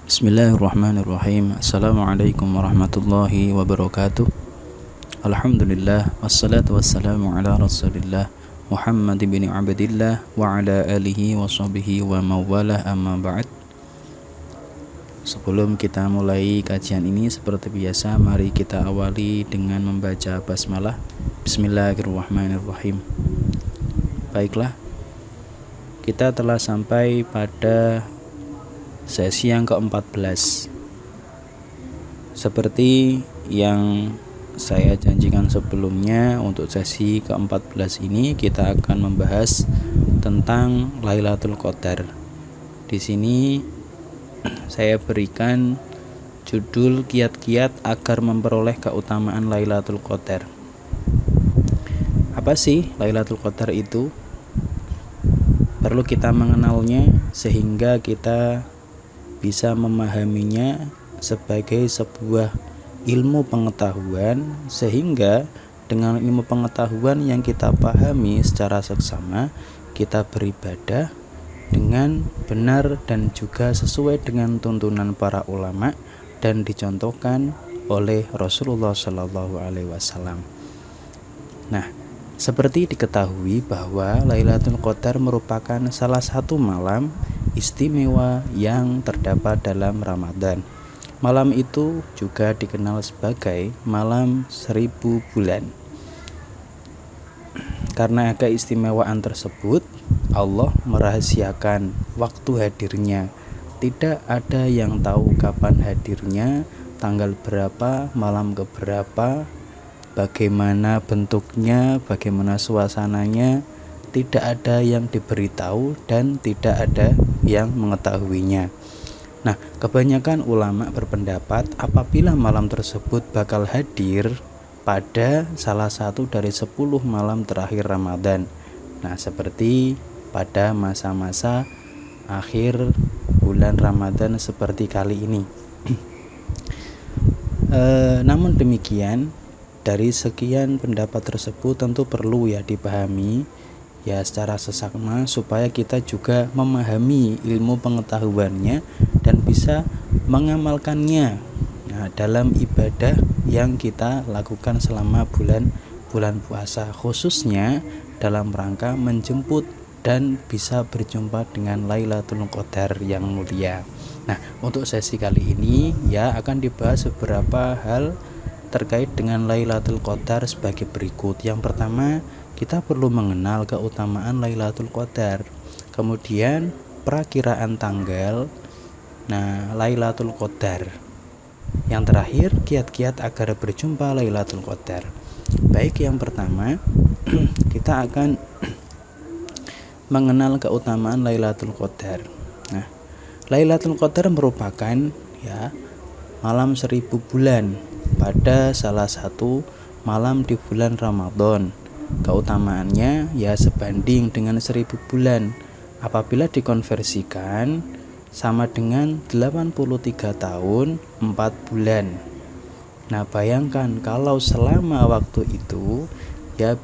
Bismillahirrahmanirrahim. Assalamualaikum warahmatullahi wabarakatuh. Alhamdulillah wassalatu wassalamu ala Rasulillah Muhammad bin Abdillah wa ala alihi wa sahbihi wa mawalah, amma ba'd. Sebelum kita mulai kajian ini, seperti biasa mari kita awali dengan membaca basmalah. Bismillahirrahmanirrahim. Baiklah, kita telah sampai pada sesi yang ke-14. Seperti yang saya janjikan sebelumnya, untuk sesi ke-14 ini kita akan membahas tentang Lailatul Qadar. Di sini saya berikan judul kiat-kiat agar memperoleh keutamaan Lailatul Qadar. Apa sih Lailatul Qadar itu? Perlu kita mengenalnya sehingga kita bisa memahaminya sebagai sebuah ilmu pengetahuan, sehingga dengan ilmu pengetahuan yang kita pahami secara seksama, kita beribadah dengan benar dan juga sesuai dengan tuntunan para ulama dan dicontohkan oleh Rasulullah Shallallahu Alaihi Wasallam. Nah, seperti diketahui bahwa Lailatul Qadar merupakan salah satu malam istimewa yang terdapat dalam Ramadan. Malam itu juga dikenal sebagai malam 1000 bulan. Karena keistimewaan tersebut, Allah merahasiakan waktu hadirnya. Tidak ada yang tahu kapan hadirnya, tanggal berapa, malam keberapa, bagaimana bentuknya, bagaimana suasananya. Tidak ada yang diberitahu dan tidak ada yang mengetahuinya. Nah, kebanyakan ulama berpendapat apabila malam tersebut bakal hadir pada salah satu dari 10 malam terakhir Ramadan. Nah, seperti pada masa-masa akhir bulan Ramadan seperti kali ini. Namun demikian, dari sekian pendapat tersebut tentu perlu dipahami secara seksama supaya kita juga memahami ilmu pengetahuannya dan bisa mengamalkannya dalam ibadah yang kita lakukan selama bulan puasa, khususnya dalam rangka menjemput dan bisa berjumpa dengan Lailatul Qadar yang mulia. Nah, untuk sesi kali ini akan dibahas beberapa hal terkait dengan Lailatul Qadar sebagai berikut. Yang pertama, kita perlu mengenal keutamaan Lailatul Qadar. Kemudian perakiraan tanggal Lailatul Qadar. Yang terakhir, kiat-kiat agar berjumpa Lailatul Qadar. Baik, yang pertama kita akan mengenal keutamaan Lailatul Qadar. Nah, Lailatul Qadar merupakan malam 1000 bulan pada salah satu malam di bulan Ramadan. Keutamaannya sebanding dengan 1000 bulan. Apabila dikonversikan sama dengan 83 tahun 4 bulan. Nah, bayangkan kalau selama waktu itu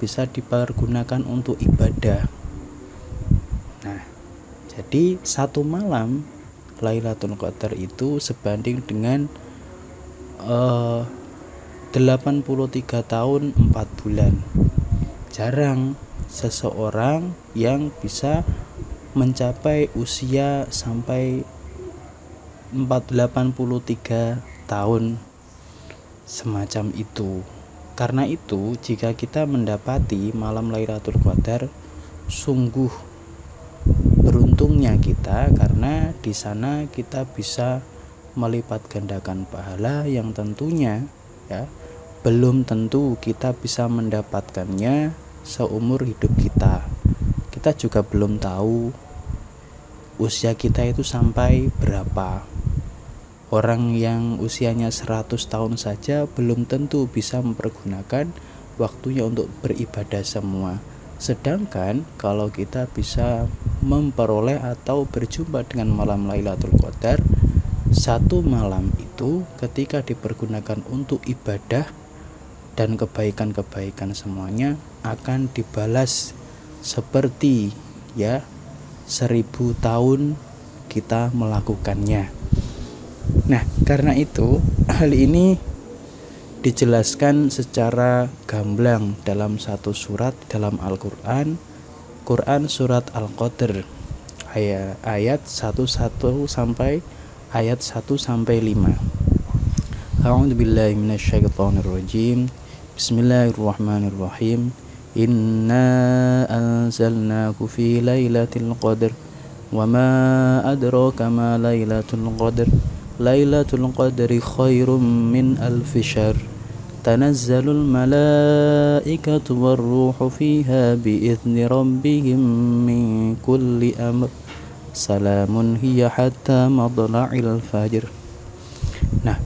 bisa dipergunakan untuk ibadah. Nah, jadi satu malam Lailatul Qadar itu sebanding dengan 83 tahun 4 bulan. Jarang seseorang yang bisa mencapai usia sampai 83 tahun semacam itu. Karena itu, jika kita mendapati malam Lailatul Qadar, sungguh beruntungnya kita, karena di sana kita bisa melipat gandakan pahala yang tentunya belum tentu kita bisa mendapatkannya seumur hidup kita. Kita juga belum tahu usia kita itu sampai berapa. Orang yang usianya 100 tahun saja belum tentu bisa mempergunakan waktunya untuk beribadah semua. Sedangkan kalau kita bisa memperoleh atau berjumpa dengan malam Lailatul Qadar, satu malam itu ketika dipergunakan untuk ibadah dan kebaikan-kebaikan semuanya akan dibalas seperti 1000 tahun kita melakukannya. Nah, karena itu hal ini dijelaskan secara gamblang dalam satu surat dalam Al-Qur'an, Quran surat Al-Qadr ayat 11 sampai ayat 1 sampai 5. A'udzubillahi minasyaitonirrajim. Bismillahirrahmanirrahim. Inna anzalnahu fi lailatul qadr wa ma adraka ma lailatul qadr. Lailatul qadri khairum min alfi syahr. Tanazzalul malaikatu warruhu fiha biizni rabbihim min kulli amr. Salamun hiya hatta madla'il fajr. Nah,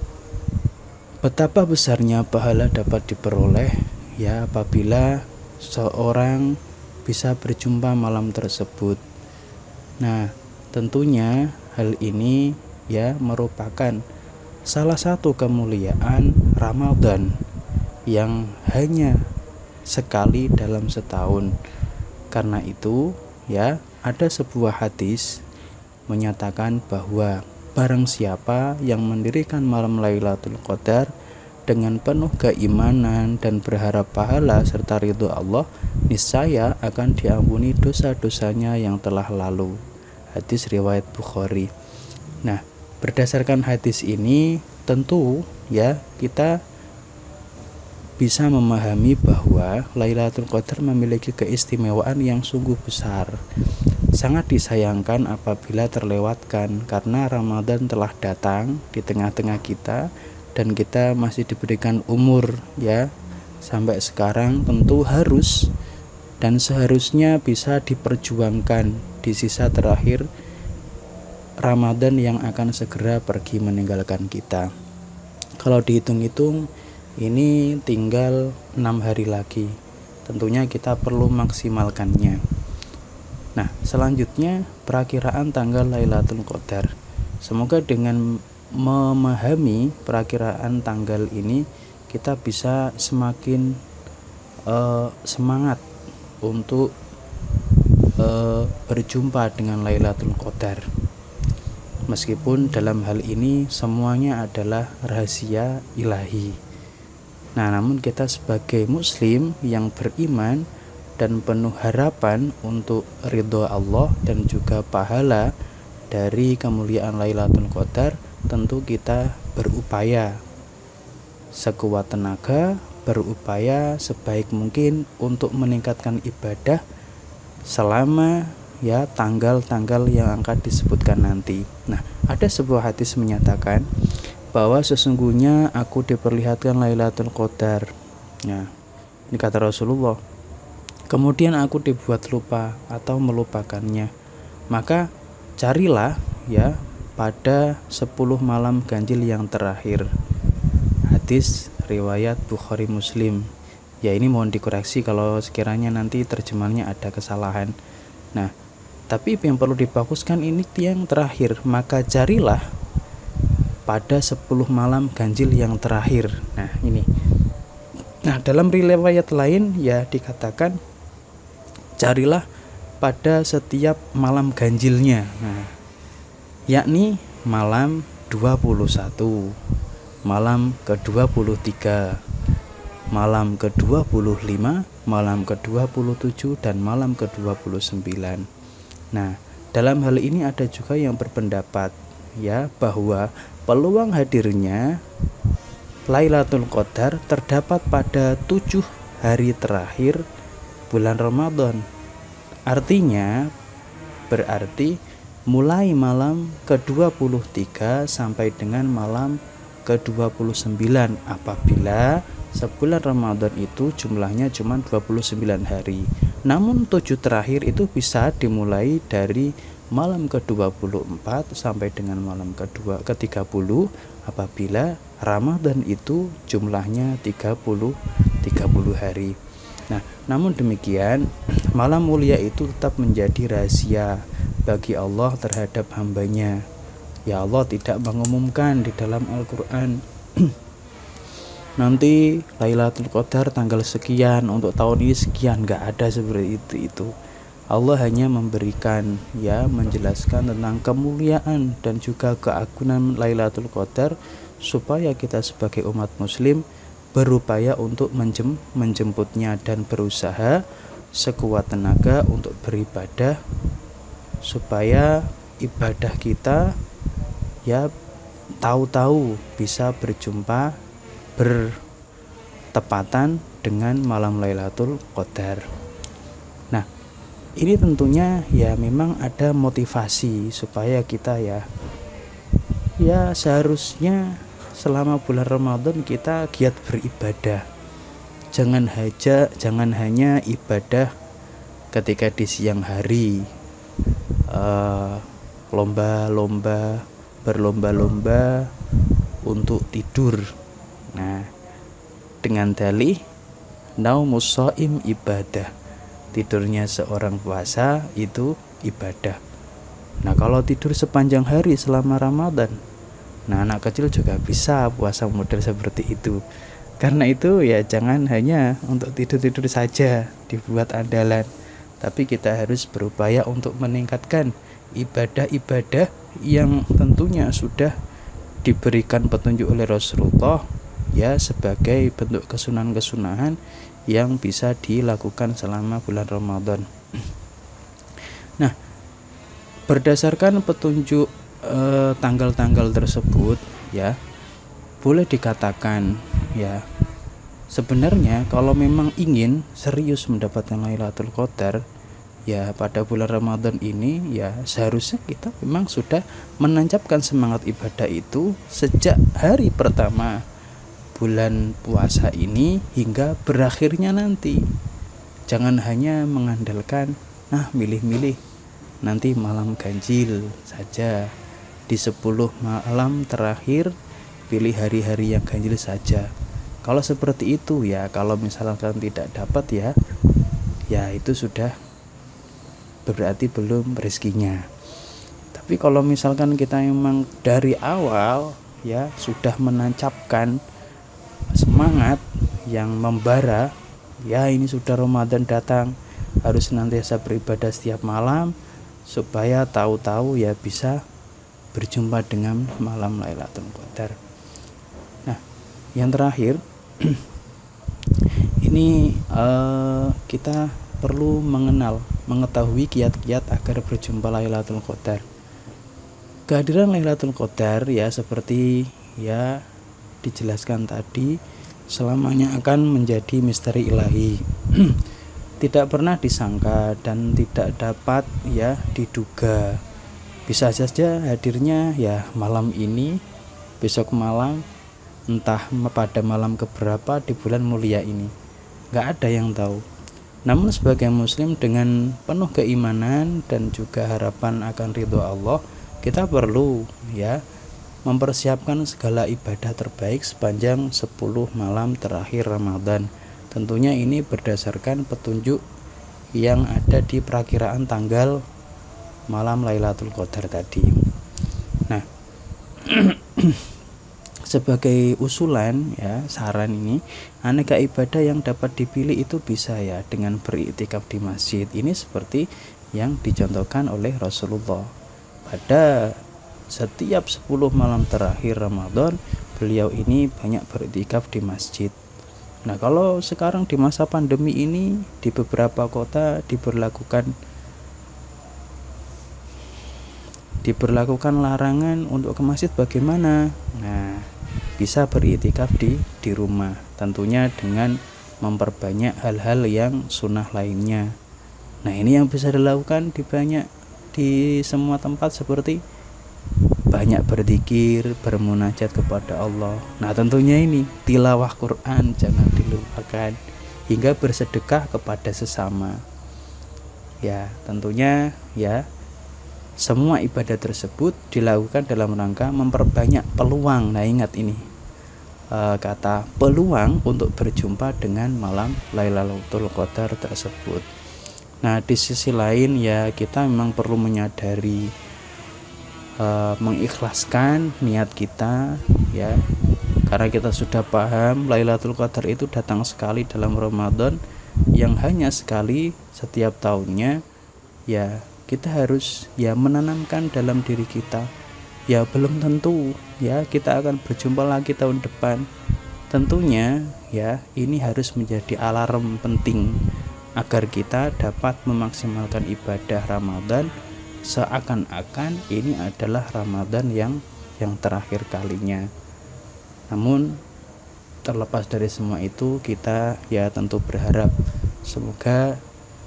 betapa besarnya pahala dapat diperoleh ya apabila seorang bisa berjumpa malam tersebut. Nah, tentunya hal ini ya merupakan salah satu kemuliaan Ramadan yang hanya sekali dalam setahun. Karena itu ya ada sebuah hadis menyatakan bahwa barang siapa yang mendirikan malam Lailatul Qadar dengan penuh keimanan dan berharap pahala serta ridho Allah, niscaya akan diampuni dosa-dosanya yang telah lalu. Hadis riwayat Bukhari. Nah, berdasarkan hadis ini tentu ya kita bisa memahami bahwa Lailatul Qadar memiliki keistimewaan yang sungguh besar. Sangat disayangkan apabila terlewatkan karena Ramadan telah datang di tengah-tengah kita dan kita masih diberikan umur ya sampai sekarang, tentu harus dan seharusnya bisa diperjuangkan di sisa terakhir Ramadan yang akan segera pergi meninggalkan kita. Kalau dihitung-hitung ini tinggal 6 hari lagi. Tentunya kita perlu maksimalkannya. Nah, selanjutnya perakiraan tanggal Lailatul Qadar. Semoga dengan memahami perakiraan tanggal ini kita bisa semakin semangat untuk berjumpa dengan Lailatul Qadar. Meskipun dalam hal ini semuanya adalah rahasia ilahi. Nah, namun kita sebagai muslim yang beriman dan penuh harapan untuk ridho Allah dan juga pahala dari kemuliaan Lailatul Qadar, tentu kita berupaya sekuat tenaga, berupaya sebaik mungkin untuk meningkatkan ibadah selama ya tanggal-tanggal yang akan disebutkan nanti. Nah, ada sebuah hadis menyatakan bahwa sesungguhnya aku diperlihatkan Lailatul Qadar. Nah, ini kata Rasulullah. Kemudian aku dibuat lupa atau melupakannya. Maka carilah ya pada 10 malam ganjil yang terakhir. Hadis riwayat Bukhari Muslim. Ya, ini mohon dikoreksi kalau sekiranya nanti terjemahannya ada kesalahan. Nah, tapi yang perlu difokuskan ini yang terakhir. Maka carilah pada 10 malam ganjil yang terakhir. Nah, ini. Nah, dalam riwayat lain ya dikatakan carilah pada setiap malam ganjilnya. Nah, yakni malam 21, malam ke-23, malam ke-25, malam ke-27 dan malam ke-29. Nah, dalam hal ini ada juga yang berpendapat ya bahwa peluang hadirnya Lailatul Qadar terdapat pada 7 hari terakhir bulan Ramadan. Artinya berarti mulai malam ke-23 sampai dengan malam ke-29 apabila sebulan Ramadan itu jumlahnya cuma 29 hari. Namun 7 terakhir itu bisa dimulai dari malam ke-24 sampai dengan malam ke-30 apabila Ramadan itu jumlahnya 30 hari. Nah, namun demikian malam mulia itu tetap menjadi rahasia bagi Allah terhadap hambanya. Ya, Allah tidak mengumumkan di dalam Al-Quran nanti Lailatul Qadar tanggal sekian untuk tahun ini sekian, nggak ada seperti itu. Allah hanya memberikan, ya, menjelaskan tentang kemuliaan dan juga keagungan Lailatul Qadar supaya kita sebagai umat muslim berupaya untuk menjemputnya dan berusaha sekuat tenaga untuk beribadah supaya ibadah kita, ya, tahu-tahu bisa berjumpa bertepatan dengan malam Lailatul Qadar. Nah, ini tentunya ya memang ada motivasi supaya kita ya seharusnya selama bulan Ramadan kita giat beribadah. Jangan hanya ibadah ketika di siang hari, berlomba-lomba untuk tidur. Nah, dengan dalih naumus shaim ibadah, tidurnya seorang puasa itu ibadah. Nah, kalau tidur sepanjang hari selama Ramadan, nah anak kecil juga bisa puasa model seperti itu. Karena itu ya jangan hanya untuk tidur-tidur saja dibuat andalan, tapi kita harus berupaya untuk meningkatkan ibadah-ibadah yang tentunya sudah diberikan petunjuk oleh Rasulullah, ya, sebagai bentuk kesunahan-kesunahan yang bisa dilakukan selama bulan Ramadan. Nah, berdasarkan petunjuk tanggal-tanggal tersebut, ya, boleh dikatakan, ya, sebenarnya kalau memang ingin serius mendapatkan Lailatul Qadar, ya, pada bulan Ramadan ini, ya, seharusnya kita memang sudah menancapkan semangat ibadah itu sejak hari pertama bulan puasa ini hingga berakhirnya nanti. Jangan hanya mengandalkan milih-milih nanti malam ganjil saja, di 10 malam terakhir pilih hari-hari yang ganjil saja. Kalau seperti itu, ya, kalau misalkan tidak dapat, ya itu sudah berarti belum rezekinya. Tapi kalau misalkan kita memang dari awal, ya, sudah menancapkan semangat yang membara, ya, ini sudah Ramadan datang, harus senantiasa beribadah setiap malam supaya tahu-tahu ya bisa berjumpa dengan malam Lailatul Qadar. Nah, yang terakhir ini kita perlu mengetahui kiat-kiat agar berjumpa Lailatul Qadar. Kehadiran Lailatul Qadar, ya, seperti ya dijelaskan tadi, selamanya akan menjadi misteri ilahi. Tidak pernah disangka dan tidak dapat, ya, diduga. Bisa saja hadirnya ya malam ini, besok malam, entah pada malam keberapa di bulan mulia ini. Gak ada yang tahu. Namun sebagai muslim dengan penuh keimanan dan juga harapan akan ridho Allah, kita perlu, ya, mempersiapkan segala ibadah terbaik sepanjang 10 malam terakhir Ramadan. Tentunya ini berdasarkan petunjuk yang ada di perakiraan tanggal malam Lailatul Qadar tadi. Nah, sebagai usulan, ya, saran ini, aneka ibadah yang dapat dipilih itu bisa, ya, dengan beriktikaf di masjid. Ini seperti yang dicontohkan oleh Rasulullah. Pada setiap 10 malam terakhir Ramadan, beliau ini banyak beriktikaf di masjid. Nah, kalau sekarang di masa pandemi ini di beberapa kota diberlakukan larangan untuk ke masjid, bagaimana? Nah, bisa beriktikaf di rumah, tentunya dengan memperbanyak hal-hal yang sunnah lainnya. Nah, ini yang bisa dilakukan di semua tempat, seperti banyak berzikir, bermunajat kepada Allah. Nah, tentunya ini tilawah Quran jangan dilupakan, hingga bersedekah kepada sesama. Ya, tentunya, ya, semua ibadah tersebut dilakukan dalam rangka memperbanyak peluang. Nah, ingat ini kata peluang untuk berjumpa dengan malam Lailatul Qadar tersebut. Nah, di sisi lain, ya, kita memang perlu menyadari, mengikhlaskan niat kita, ya, karena kita sudah paham Lailatul Qadar itu datang sekali dalam Ramadan yang hanya sekali setiap tahunnya. ya kita harus ya menanamkan dalam diri kita, ya belum tentu ya kita akan berjumpa lagi tahun depan. Tentunya ya ini harus menjadi alarm penting agar kita dapat memaksimalkan ibadah Ramadan seakan-akan ini adalah Ramadan yang terakhir kalinya. Namun terlepas dari semua itu, kita ya tentu berharap semoga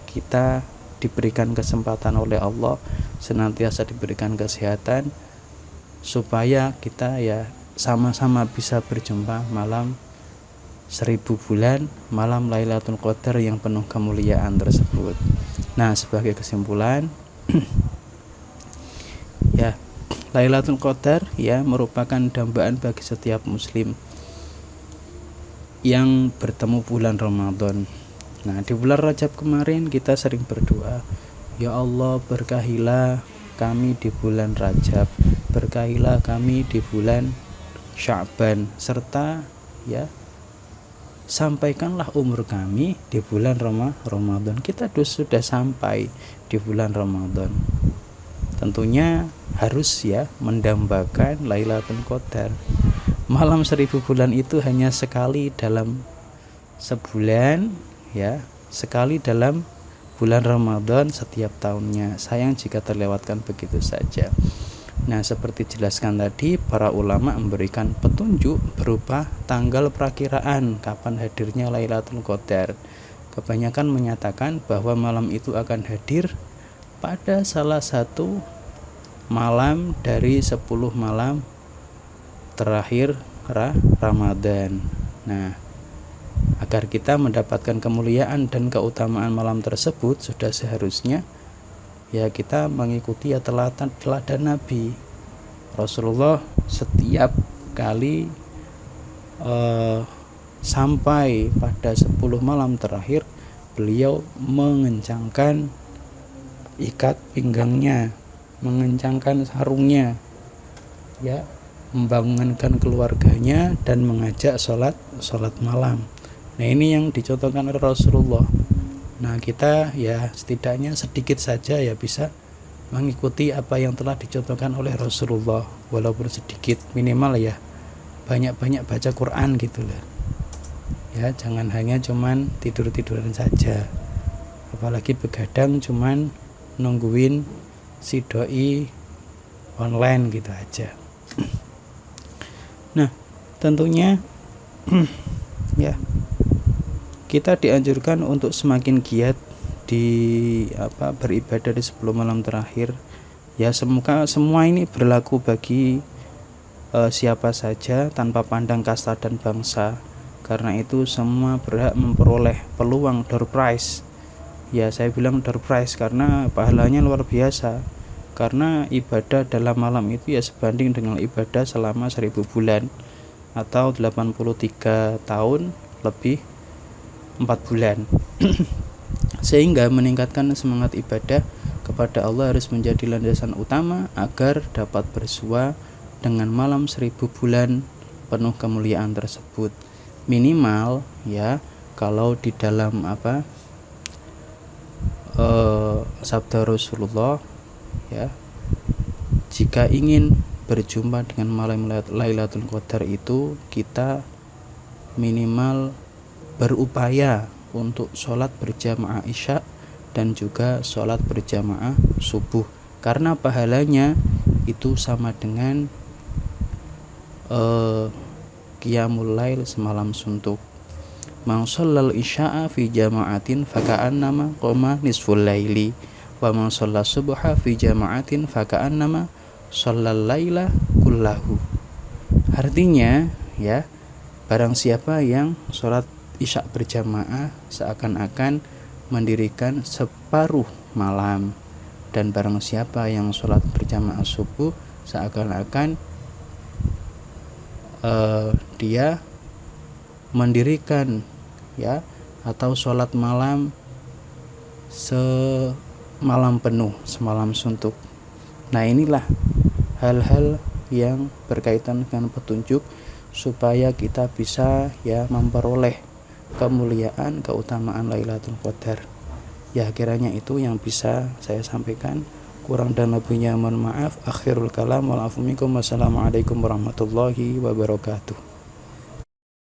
kita diberikan kesempatan oleh Allah, senantiasa diberikan kesehatan, supaya kita ya sama-sama bisa berjumpa malam 1000 bulan, malam Lailatul Qadar yang penuh kemuliaan tersebut. Nah, sebagai kesimpulan ya Lailatul Qadar ya merupakan dambaan bagi setiap muslim yang bertemu bulan Ramadan. Nah, di bulan Rajab kemarin kita sering berdoa, ya Allah berkahilah kami di bulan Rajab, berkahilah kami di bulan Sya'ban, serta ya sampaikanlah umur kami di bulan Ramadan. Kita sudah sampai di bulan Ramadan. Tentunya harus ya mendambakan Lailatul Qadar. Malam 1000 bulan itu hanya sekali dalam sebulan ya, sekali dalam bulan Ramadan setiap tahunnya. Sayang jika terlewatkan begitu saja. Nah, seperti jelaskan tadi, para ulama memberikan petunjuk berupa tanggal perakiraan kapan hadirnya Lailatul Qadar. Kebanyakan menyatakan bahwa malam itu akan hadir pada salah satu malam dari 10 malam terakhir Ramadan. Nah, agar kita mendapatkan kemuliaan dan keutamaan malam tersebut, sudah seharusnya ya kita mengikuti ya teladan Nabi. Rasulullah setiap kali sampai pada 10 malam terakhir, beliau mengencangkan ikat pinggangnya, mengencangkan sarungnya ya, membangunkan keluarganya dan mengajak sholat malam. Nah, ini yang dicontohkan oleh Rasulullah. Nah, kita ya setidaknya sedikit saja ya bisa mengikuti apa yang telah dicontohkan oleh Rasulullah, walaupun sedikit, minimal ya banyak-banyak baca Quran gitu lah ya, jangan hanya cuman tidur-tiduran saja, apalagi begadang cuman nungguin si doi online gitu aja. Nah, tentunya ya kita dianjurkan untuk semakin giat beribadah di 10 malam terakhir ya. Semoga semua ini berlaku bagi siapa saja tanpa pandang kasta dan bangsa. Karena itu semua berhak memperoleh peluang door prize. Ya, saya bilang door prize karena pahalanya luar biasa. Karena ibadah dalam malam itu ya sebanding dengan ibadah selama 1000 bulan atau 83 tahun lebih 4 bulan. Sehingga meningkatkan semangat ibadah kepada Allah harus menjadi landasan utama agar dapat bersua dengan malam 1000 bulan penuh kemuliaan tersebut. Minimal ya, kalau di dalam sabda Rasulullah ya, jika ingin berjumpa dengan malam Lailatul Qadar itu, kita minimal berupaya untuk sholat berjamaah isya dan juga sholat berjamaah subuh, karena pahalanya itu sama dengan qiyamul lail semalam suntuk. Man shallal isya'a fi jama'atin faka'annama qoma nisful laili wa man shalla subha fi jama'atin faka'annama shallal laila kullahu. Artinya ya, barang siapa yang sholat isya berjamaah seakan-akan mendirikan separuh malam, dan barang siapa yang sholat berjamaah subuh seakan-akan dia mendirikan ya atau sholat malam semalam penuh, semalam suntuk. Nah, inilah hal-hal yang berkaitan dengan petunjuk supaya kita bisa ya memperoleh kemuliaan, keutamaan Lailatul Qadar. Ya kiranya itu yang bisa saya sampaikan, kurang dan lebihnya mohon maaf. Akhirul kalam wal afu minkum. Wassalamualaikum warahmatullahi wabarakatuh.